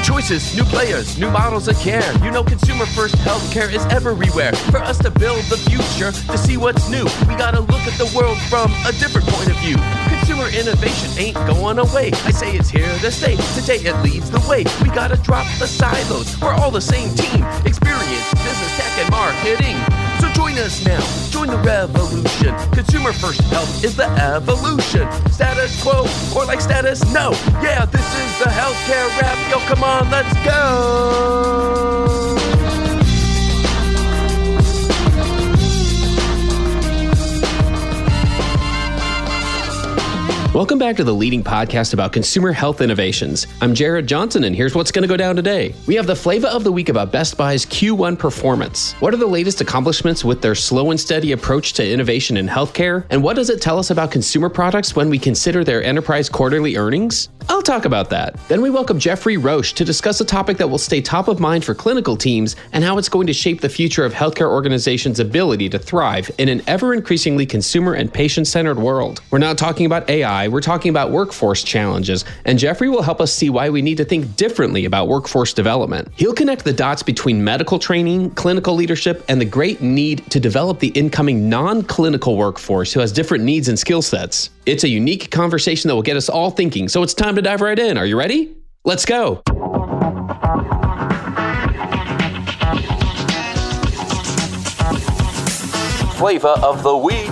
choices, new players, new models of care. You know consumer first healthcare is everywhere. For us to build the future, to see what's new, we gotta look at the world from a different point of view. Consumer innovation ain't going away. I say it's here to stay. Today it leads the way. We gotta drop the silos. We're all the same team. Experience, business, tech, and marketing. So join us now. Join the revolution. Consumer first health is the evolution. Status quo or like status no. Yeah, this is the healthcare rap. Yo, come on, let's go. Welcome back to the leading podcast about consumer health innovations. I'm Jared Johnson, and here's what's going to go down today. We have the Flava of the week about Best Buy's Q1 performance. What are the latest accomplishments with their slow and steady approach to innovation in healthcare? And what does it tell us about consumer products when we consider their enterprise quarterly earnings? I'll talk about that. Then we welcome Geoffrey Roche to discuss a topic that will stay top of mind for clinical teams and how it's going to shape the future of healthcare organizations' ability to thrive in an ever-increasingly consumer and patient-centered world. We're not talking about AI, we're talking about workforce challenges, and Geoffrey will help us see why we need to think differently about workforce development. He'll connect the dots between medical training, clinical leadership, and the great need to develop the incoming non-clinical workforce who has different needs and skill sets. It's a unique conversation that will get us all thinking, so it's time to dive right in. Are you ready? Let's go. Flava of the week.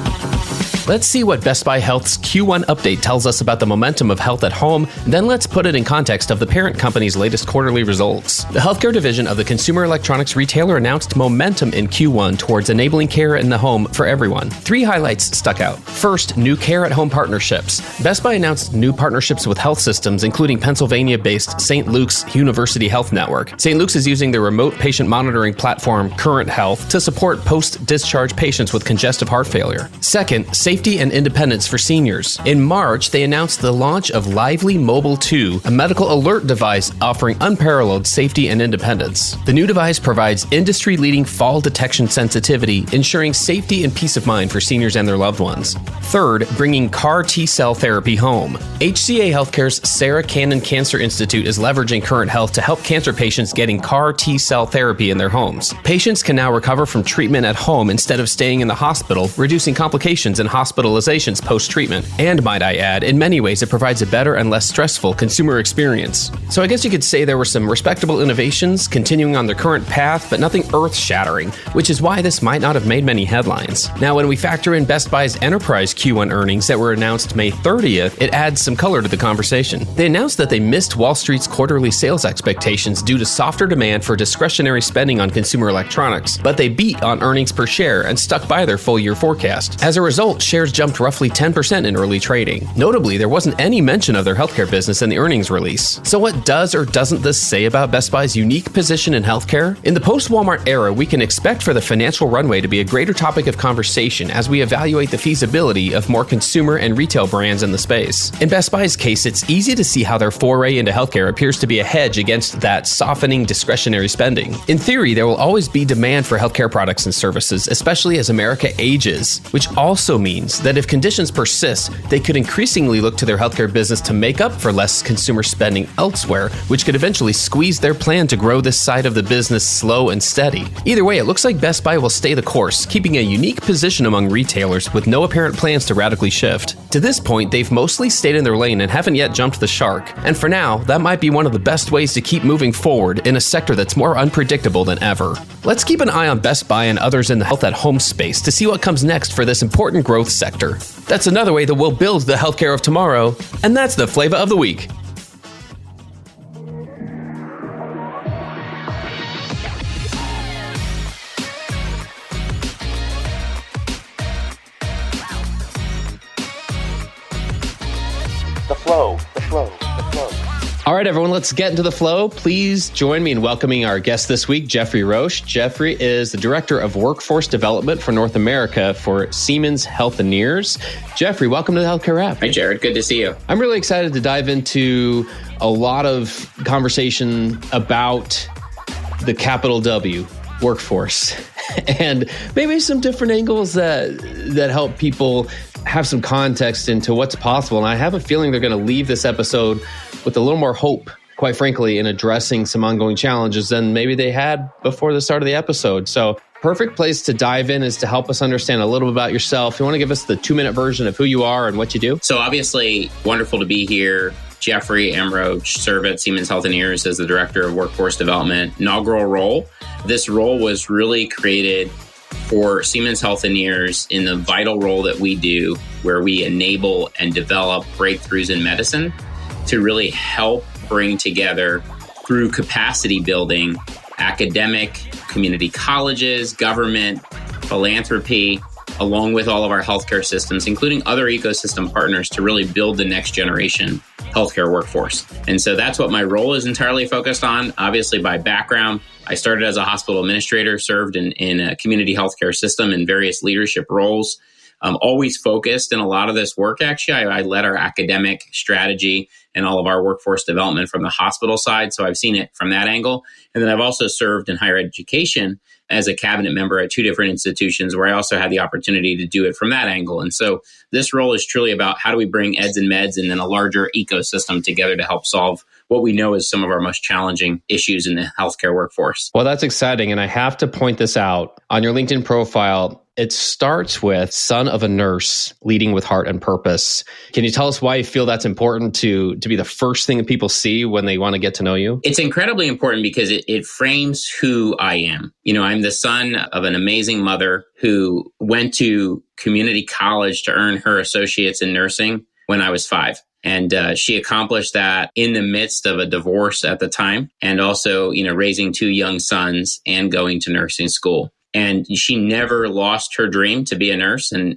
Let's see what Best Buy Health's Q1 update tells us about the momentum of health at home, then let's put it in context of the parent company's latest quarterly results. The healthcare division of the consumer electronics retailer announced momentum in Q1 towards enabling care in the home for everyone. 3 highlights stuck out. First, new care at home partnerships. Best Buy announced new partnerships with health systems, including Pennsylvania-based St. Luke's University Health Network. St. Luke's is using their remote patient monitoring platform, Current Health, to support post-discharge patients with congestive heart failure. Second, safety and independence for seniors. In March, they announced the launch of Lively Mobile 2, a medical alert device offering unparalleled safety and independence. The new device provides industry-leading fall detection sensitivity, ensuring safety and peace of mind for seniors and their loved ones. Third, bringing CAR T-cell therapy home. HCA Healthcare's Sarah Cannon Cancer Institute is leveraging Current Health to help cancer patients getting CAR T-cell therapy in their homes. Patients can now recover from treatment at home instead of staying in the hospital, reducing complications and hospitalizations post-treatment. And might I add, in many ways it provides a better and less stressful consumer experience. So I guess you could say there were some respectable innovations continuing on their current path, but nothing earth-shattering, which is why this might not have made many headlines. Now, when we factor in Best Buy's enterprise Q1 earnings that were announced May 30th, it adds some color to the conversation. They announced that they missed Wall Street's quarterly sales expectations due to softer demand for discretionary spending on consumer electronics, but they beat on earnings per share and stuck by their full-year forecast. As a result, shares jumped roughly 10% in early trading. Notably, there wasn't any mention of their healthcare business in the earnings release. So what does or doesn't this say about Best Buy's unique position in healthcare? In the post-Walmart era, we can expect for the financial runway to be a greater topic of conversation as we evaluate the feasibility of more consumer and retail brands in the space. In Best Buy's case, it's easy to see how their foray into healthcare appears to be a hedge against that softening discretionary spending. In theory, there will always be demand for healthcare products and services, especially as America ages, which also means that if conditions persist, they could increasingly look to their healthcare business to make up for less consumer spending elsewhere, which could eventually squeeze their plan to grow this side of the business slow and steady. Either way, it looks like Best Buy will stay the course, keeping a unique position among retailers with no apparent plans to radically shift. To this point, they've mostly stayed in their lane and haven't yet jumped the shark. And for now, that might be one of the best ways to keep moving forward in a sector that's more unpredictable than ever. Let's keep an eye on Best Buy and others in the health at home space to see what comes next for this important growth sector. That's another way that we'll build the healthcare of tomorrow, and that's the Flava of the week. The flow. All right, everyone, let's get into the flow. Please join me in welcoming our guest this week, Geoffrey Roche. Geoffrey is the Director of Workforce Development for North America for Siemens Healthineers. Geoffrey, welcome to the Healthcare Wrap. Hi, Jared. Good to see you. I'm really excited to dive into a lot of conversation about the capital W, workforce, and maybe some different angles that help people have some context into what's possible. And I have a feeling they're going to leave this episode with a little more hope quite frankly, in addressing some ongoing challenges than maybe they had before the start of the episode. So perfect place to dive in is to help us understand a little bit about yourself. You want to give us the 2-minute version of who you are and what you do? So obviously, wonderful to be here. Geoffrey Roche, serve at Siemens Healthineers as the Director of Workforce Development. Inaugural role. This role was really created for Siemens Healthineers in the vital role that we do, where we enable and develop breakthroughs in medicine to really help bring together, through capacity building, academic, community colleges, government, philanthropy, along with all of our healthcare systems, including other ecosystem partners, to really build the next generation healthcare workforce. And so that's what my role is entirely focused on. Obviously, by background, I started as a hospital administrator, served in a community healthcare system in various leadership roles. Always focused in a lot of this work. Actually, I led our academic strategy and all of our workforce development from the hospital side. So I've seen it from that angle. And then I've also served in higher education as a cabinet member at 2 different institutions, where I also had the opportunity to do it from that angle. And so this role is truly about how do we bring eds and meds and then a larger ecosystem together to help solve what we know is some of our most challenging issues in the healthcare workforce. Well, that's exciting. And I have to point this out. On your LinkedIn profile, it starts with son of a nurse, leading with heart and purpose. Can you tell us why you feel that's important to be the first thing that people see when they want to get to know you? It's incredibly important because it frames who I am. You know, I'm the son of an amazing mother who went to community college to earn her associates in nursing when I was 5. And she accomplished that in the midst of a divorce at the time, and also, raising 2 young sons and going to nursing school. And she never lost her dream to be a nurse. And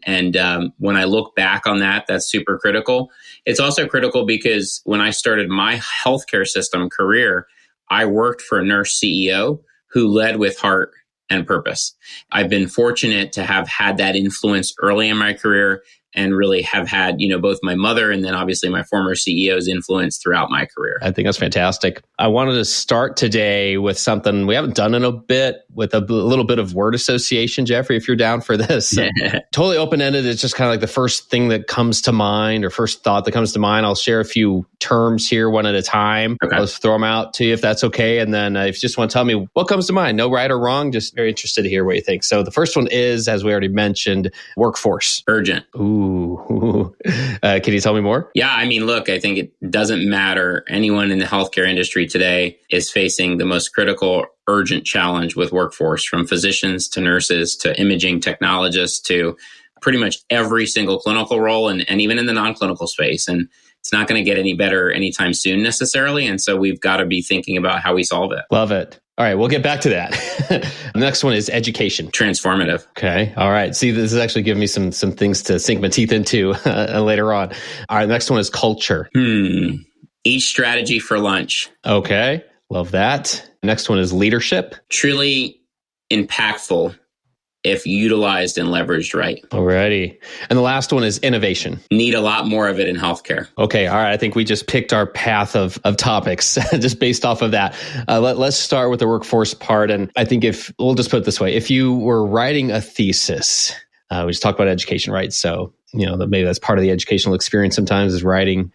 when I look back on that, that's super critical. It's also critical because when I started my healthcare system career, I worked for a nurse CEO who led with heart and purpose. I've been fortunate to have had that influence early in my career, and really have had, both my mother and then obviously my former CEO's influence throughout my career. I think that's fantastic. I wanted to start today with something we haven't done in a bit, with a little bit of word association. Geoffrey, if you're down for this. Totally open-ended. It's just kind of like the first thing that comes to mind, or first thought that comes to mind. I'll share a few terms here one at a time. Okay. Let's throw them out to you if that's okay. And then if you just want to tell me what comes to mind, no right or wrong, just very interested to hear what you think. So the first one is, as we already mentioned, workforce. Urgent. Ooh. Can you tell me more? Yeah, look, I think it doesn't matter. Anyone in the healthcare industry today is facing the most critical, urgent challenge with workforce, from physicians to nurses to imaging technologists to pretty much every single clinical role, and even in the non-clinical space. And it's not going to get any better anytime soon necessarily. And so we've got to be thinking about how we solve it. Love it. All right, we'll get back to that. The next one is education. Transformative. Okay. All right. See, this is actually giving me some things to sink my teeth into later on. All right. The next one is culture. Eat strategy for lunch. Okay. Love that. Next one is leadership. Truly impactful if utilized and leveraged right. Alrighty. And the last one is innovation. Need a lot more of it in healthcare. Okay. All right. I think we just picked our path of topics just based off of that. Let's start with the workforce part. And I think we'll just put it this way, if you were writing a thesis, we just talked about education, right? So, maybe that's part of the educational experience sometimes, is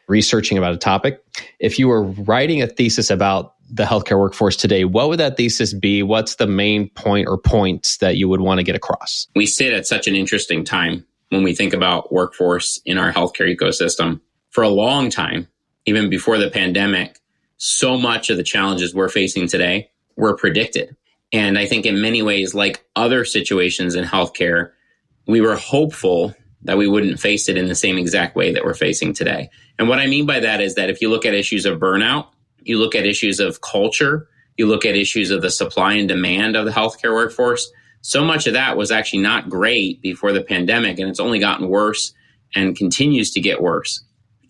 researching about a topic. If you were writing a thesis about the healthcare workforce today, what would that thesis be? What's the main point or points that you would want to get across? We sit at such an interesting time when we think about workforce in our healthcare ecosystem. For a long time, even before the pandemic, so much of the challenges we're facing today were predicted. And I think in many ways, like other situations in healthcare, we were hopeful that we wouldn't face it in the same exact way that we're facing today. And what I mean by that is that if you look at issues of burnout, you look at issues of culture, you look at issues of the supply and demand of the healthcare workforce, so much of that was actually not great before the pandemic, and it's only gotten worse and continues to get worse.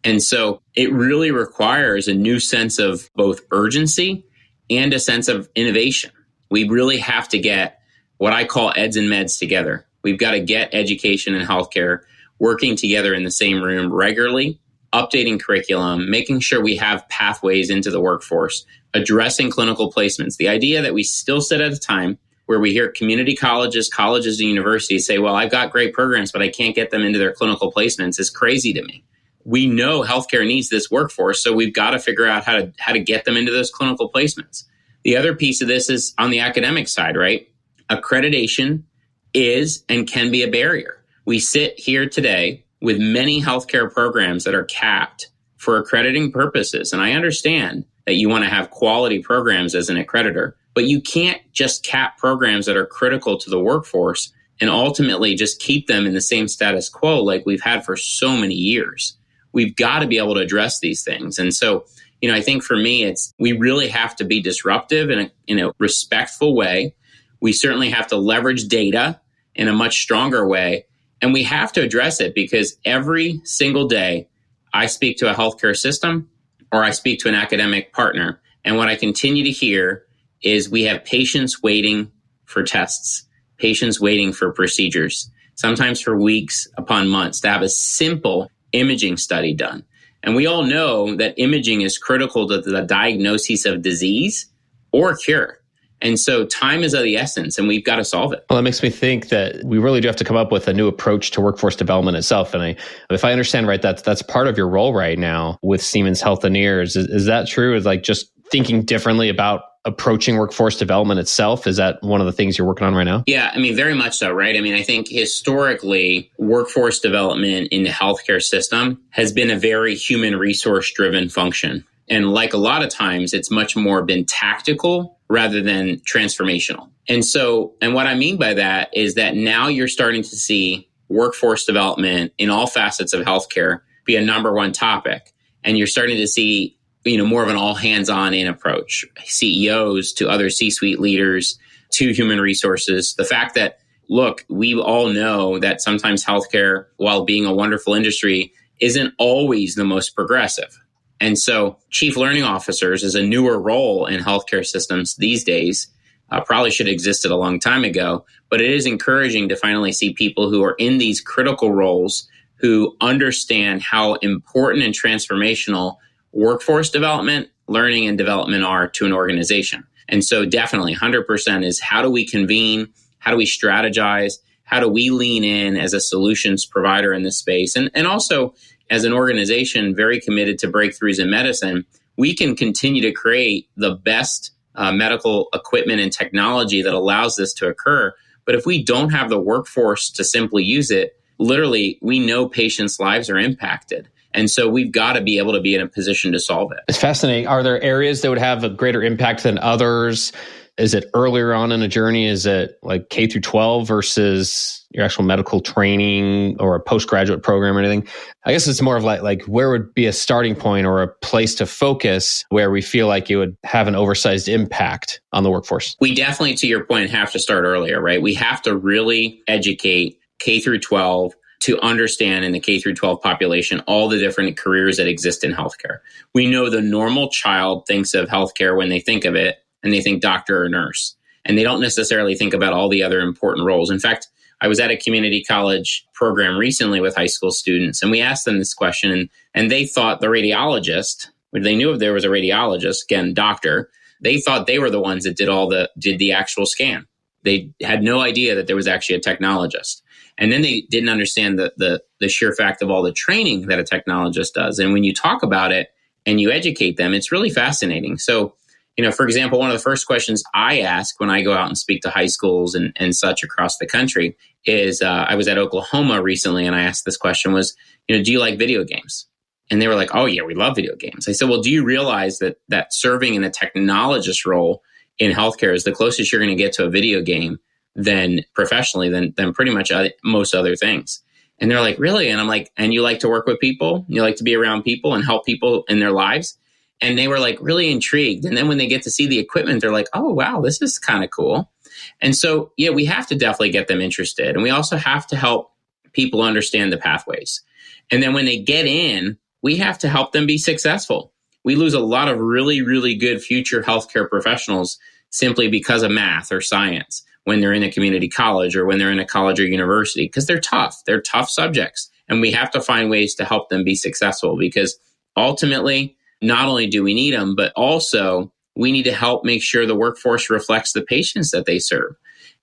And so it really requires a new sense of both urgency and a sense of innovation. We really have to get what I call eds and meds together. We've got to get education and healthcare working together in the same room regularly, updating curriculum, making sure we have pathways into the workforce, addressing clinical placements. The idea that we still sit at a time where we hear community colleges, and universities say, well, I've got great programs, but I can't get them into their clinical placements, is crazy to me. we know healthcare needs this workforce, so we've got to figure out how to get them into those clinical placements. The other piece of this is on the academic side, right? Accreditation is and can be a barrier. We sit here today with many healthcare programs that are capped for accrediting purposes. And I understand that you want to have quality programs as an accreditor, but you can't just cap programs that are critical to the workforce and ultimately just keep them in the same status quo like we've had for so many years. We've got to be able to address these things. And so, I think for me, we really have to be disruptive in a respectful way. We certainly have to leverage data in a much stronger way. And we have to address it because every single day I speak to a healthcare system or I speak to an academic partner. And what I continue to hear is we have patients waiting for tests, patients waiting for procedures, sometimes for weeks upon months to have a simple imaging study done. And we all know that imaging is critical to the diagnosis of disease or cure. And so time is of the essence, and we've got to solve it. Well, that makes me think that we really do have to come up with a new approach to workforce development itself. And if I understand right, that's part of your role right now with Siemens Healthineers. Is that true? Is like just thinking differently about approaching workforce development itself? Is that one of the things you're working on right now? Yeah, very much so, right? I think historically, workforce development in the healthcare system has been a very human resource driven function. And like a lot of times, it's much more been tactical rather than transformational. And what I mean by that is that now you're starting to see workforce development in all facets of healthcare be a number one topic. And you're starting to see, more of an all hands on in approach, CEOs to other C-suite leaders to human resources. The fact that, look, we all know that sometimes healthcare, while being a wonderful industry, isn't always the most progressive. And so chief learning officers is a newer role in healthcare systems these days, probably should have existed a long time ago, but it is encouraging to finally see people who are in these critical roles who understand how important and transformational workforce development, learning and development are to an organization. And so definitely 100% is how do we convene? How do we strategize? How do we lean in as a solutions provider in this space? And also, as an organization very committed to breakthroughs in medicine, we can continue to create the best medical equipment and technology that allows this to occur. But if we don't have the workforce to simply use it, literally, we know patients' lives are impacted. And so we've got to be able to be in a position to solve it. It's fascinating. Are there areas that would have a greater impact than others? Is it earlier on in a journey? Is it like K through 12 versus your actual medical training or a postgraduate program or anything? I guess it's more of like where would be a starting point or a place to focus where we feel like it would have an oversized impact on the workforce? We definitely, to your point, have to start earlier, right? We have to really educate K through 12 to understand in the K through 12 population all the different careers that exist in healthcare. We know the normal child thinks of healthcare when they think of it, and they think doctor or nurse. And they don't necessarily think about all the other important roles. In fact, I was at a community college program recently with high school students, and we asked them this question, and they thought the radiologist, when they knew if there was a radiologist, again, doctor, they thought they were the ones that did the actual scan. They had no idea that there was actually a technologist. And then they didn't understand the sheer fact of all the training that a technologist does. And when you talk about it and you educate them, it's really fascinating. So, for example, one of the first questions I ask when I go out and speak to high schools and such across the country is, I was at Oklahoma recently and I asked this question was, do you like video games? And they were like, oh yeah, we love video games. I said, well, do you realize that serving in a technologist role in healthcare is the closest you're going to get to a video game than professionally than pretty much most other things? And they're like, really? And I'm like, and you like to work with people? You like to be around people and help people in their lives? And they were like really intrigued. And then when they get to see the equipment, they're like, oh, wow, this is kind of cool. And so, yeah, we have to definitely get them interested. And we also have to help people understand the pathways. And then when they get in, we have to help them be successful. We lose a lot of really, really good future healthcare professionals simply because of math or science when they're in a community college or when they're in a college or university, because they're tough. They're tough subjects. And we have to find ways to help them be successful because ultimately, not only do we need them, but also we need to help make sure the workforce reflects the patients that they serve.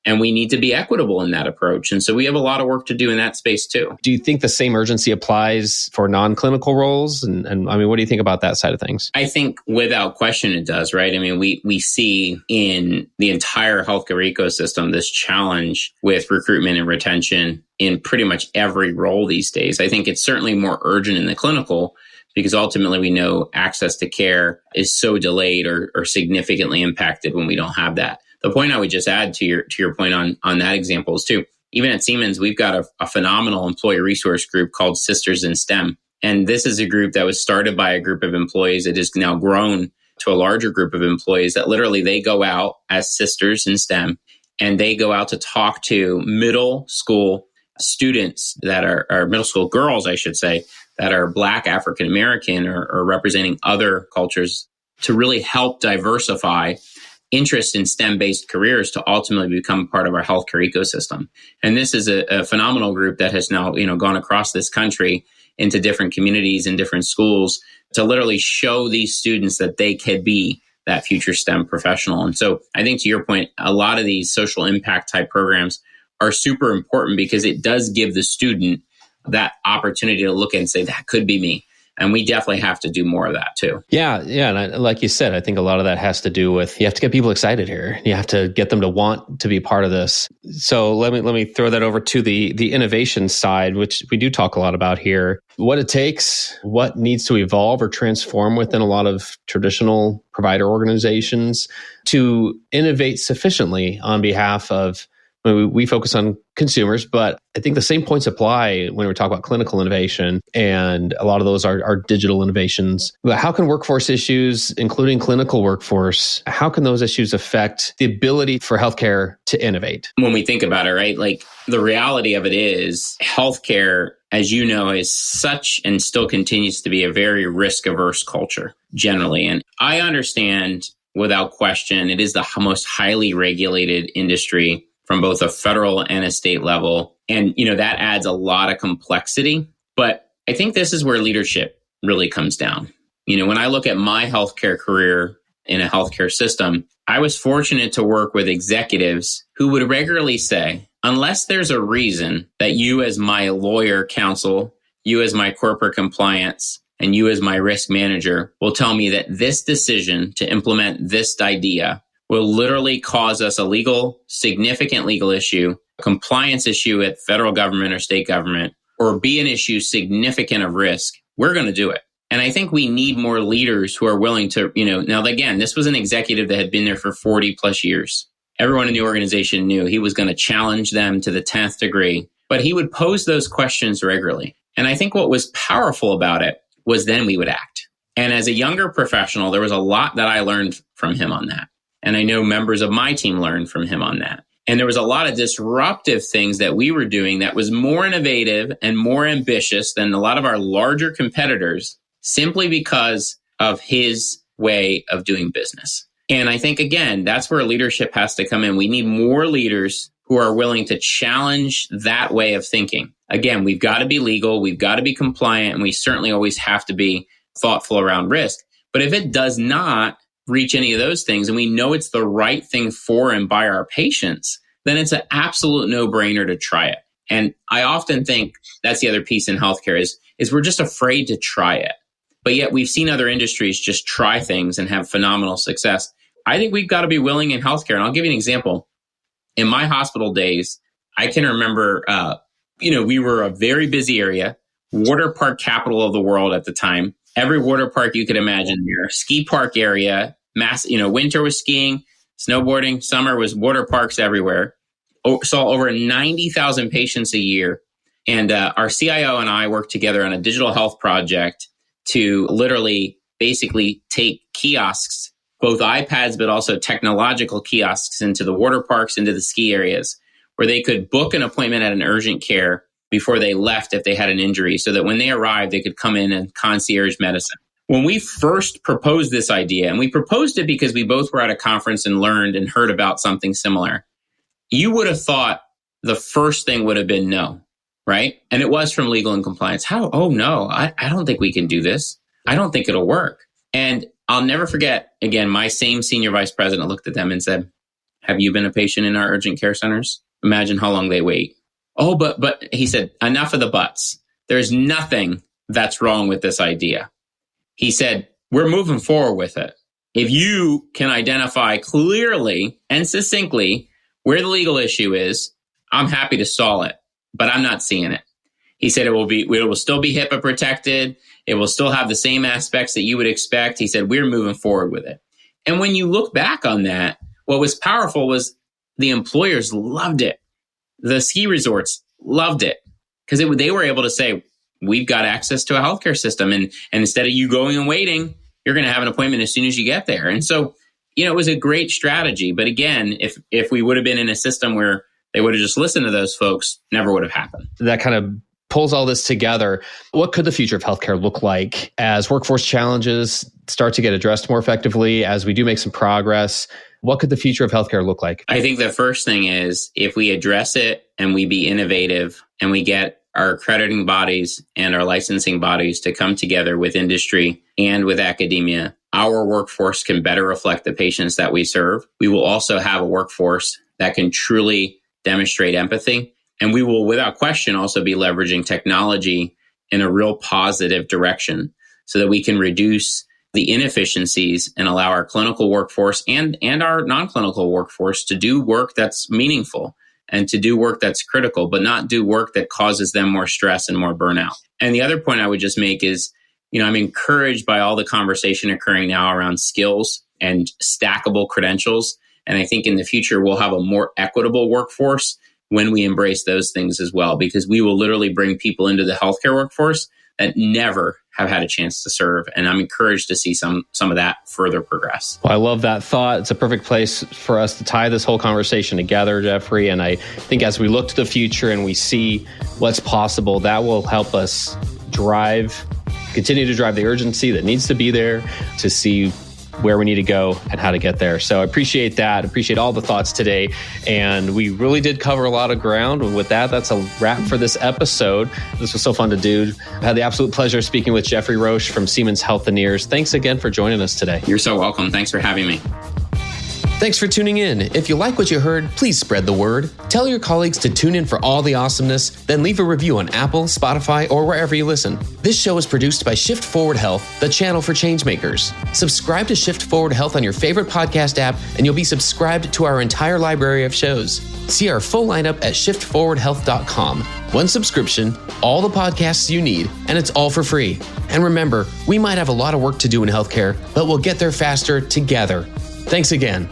And we need to be equitable in that approach. And so we have a lot of work to do in that space too. Do you think the same urgency applies for non-clinical roles? And I mean, what do you think about that side of things? I think without question it does, right? I mean, we see in the entire healthcare ecosystem this challenge with recruitment and retention in pretty much every role these days. I think it's certainly more urgent in the clinical because ultimately we know access to care is so delayed or significantly impacted when we don't have that. The point I would just add to your point on that example is too, even at Siemens, we've got a phenomenal employee resource group called Sisters in STEM. And this is a group that was started by a group of employees that has now grown to a larger group of employees that literally they go out as sisters in STEM and they go out to talk to middle school students that are middle school girls, I should say, that are Black, African American or representing other cultures to really help diversify interest in STEM-based careers to ultimately become part of our healthcare ecosystem. And this is a phenomenal group that has now, gone across this country into different communities and different schools to literally show these students that they could be that future STEM professional. And so I think to your point, a lot of these social impact type programs are super important because it does give the student that opportunity to look and say, that could be me. And we definitely have to do more of that too. Yeah. And like you said, I think a lot of that has to do with, you have to get people excited here. You have to get them to want to be part of this. So let me throw that over to the innovation side, which we do talk a lot about here. What it takes, what needs to evolve or transform within a lot of traditional provider organizations to innovate sufficiently on behalf of, we focus on consumers, but I think the same points apply when we talk about clinical innovation, and a lot of those are digital innovations. How can workforce issues, including clinical workforce, how can those issues affect the ability for healthcare to innovate? When we think about it, right, like the reality of it is healthcare, as you know, is such and still continues to be a very risk-averse culture generally. And I understand without question, it is the most highly regulated industry from both a federal and a state level. And, that adds a lot of complexity. But I think this is where leadership really comes down. When I look at my healthcare career in a healthcare system, I was fortunate to work with executives who would regularly say, unless there's a reason that you as my lawyer counsel, you as my corporate compliance, and you as my risk manager will tell me that this decision to implement this idea will literally cause us a significant legal issue, a compliance issue at federal government or state government, or be an issue significant of risk, we're going to do it. And I think we need more leaders who are willing to, now again, this was an executive that had been there for 40 plus years. Everyone in the organization knew he was going to challenge them to the 10th degree, but he would pose those questions regularly. And I think what was powerful about it was then we would act. And as a younger professional, there was a lot that I learned from him on that. And I know members of my team learned from him on that. And there was a lot of disruptive things that we were doing that was more innovative and more ambitious than a lot of our larger competitors simply because of his way of doing business. And I think, again, that's where leadership has to come in. We need more leaders who are willing to challenge that way of thinking. Again, we've got to be legal, we've got to be compliant, and we certainly always have to be thoughtful around risk. But if it does not reach any of those things, and we know it's the right thing for and by our patients, then it's an absolute no-brainer to try it. And I often think that's the other piece in healthcare is we're just afraid to try it. But yet we've seen other industries just try things and have phenomenal success. I think we've got to be willing in healthcare. And I'll give you an example. In my hospital days, I can remember, we were a very busy area, water park capital of the world at the time. Every water park you could imagine there, ski park area, winter was skiing, snowboarding, summer was water parks everywhere. Saw over 90,000 patients a year. And our CIO and I worked together on a digital health project to literally basically take kiosks, both iPads, but also technological kiosks into the water parks, into the ski areas, where they could book an appointment at an urgent care before they left if they had an injury, so that when they arrived, they could come in and concierge medicine. When we first proposed this idea, and we proposed it because we both were at a conference and learned and heard about something similar, you would have thought the first thing would have been no, right? And it was from legal and compliance. How? Oh, no, I don't think we can do this. I don't think it'll work. And I'll never forget, again, my same senior vice president looked at them and said, Have you been a patient in our urgent care centers? Imagine how long they wait. Oh, but he said, enough of the buts. There's nothing that's wrong with this idea. He said, we're moving forward with it. If you can identify clearly and succinctly where the legal issue is, I'm happy to solve it, but I'm not seeing it. He said it will still be HIPAA protected. It will still have the same aspects that you would expect. He said, we're moving forward with it. And when you look back on that, what was powerful was the employers loved it. The ski resorts loved it because they were able to say, we've got access to a healthcare system. And instead of you going and waiting, you're going to have an appointment as soon as you get there. And so, it was a great strategy. But again, if we would have been in a system where they would have just listened to those folks, never would have happened. That kind of pulls all this together. What could the future of healthcare look like as workforce challenges start to get addressed more effectively, as we do make some progress? What could the future of healthcare look like? I think the first thing is if we address it and we be innovative and we get our accrediting bodies and our licensing bodies to come together with industry and with academia, our workforce can better reflect the patients that we serve. We will also have a workforce that can truly demonstrate empathy. And we will, without question, also be leveraging technology in a real positive direction so that we can reduce the inefficiencies and allow our clinical workforce and our non-clinical workforce to do work that's meaningful and to do work that's critical, but not do work that causes them more stress and more burnout. And the other point I would just make is, I'm encouraged by all the conversation occurring now around skills and stackable credentials. And I think in the future, we'll have a more equitable workforce when we embrace those things as well, because we will literally bring people into the healthcare workforce that never have had a chance to serve. And I'm encouraged to see some of that further progress. Well, I love that thought. It's a perfect place for us to tie this whole conversation together, Geoffrey. And I think as we look to the future and we see what's possible, that will help us continue to drive the urgency that needs to be there to see where we need to go and how to get there. So I appreciate that. Appreciate all the thoughts today. And we really did cover a lot of ground. And with that, that's a wrap for this episode. This was so fun to do. I had the absolute pleasure of speaking with Geoffrey Roche from Siemens Healthineers. Thanks again for joining us today. You're so welcome. Thanks for having me. Thanks for tuning in. If you like what you heard, please spread the word. Tell your colleagues to tune in for all the awesomeness, then leave a review on Apple, Spotify, or wherever you listen. This show is produced by Shift Forward Health, the channel for changemakers. Subscribe to Shift Forward Health on your favorite podcast app, and you'll be subscribed to our entire library of shows. See our full lineup at shiftforwardhealth.com. One subscription, all the podcasts you need, and it's all for free. And remember, we might have a lot of work to do in healthcare, but we'll get there faster together. Thanks again.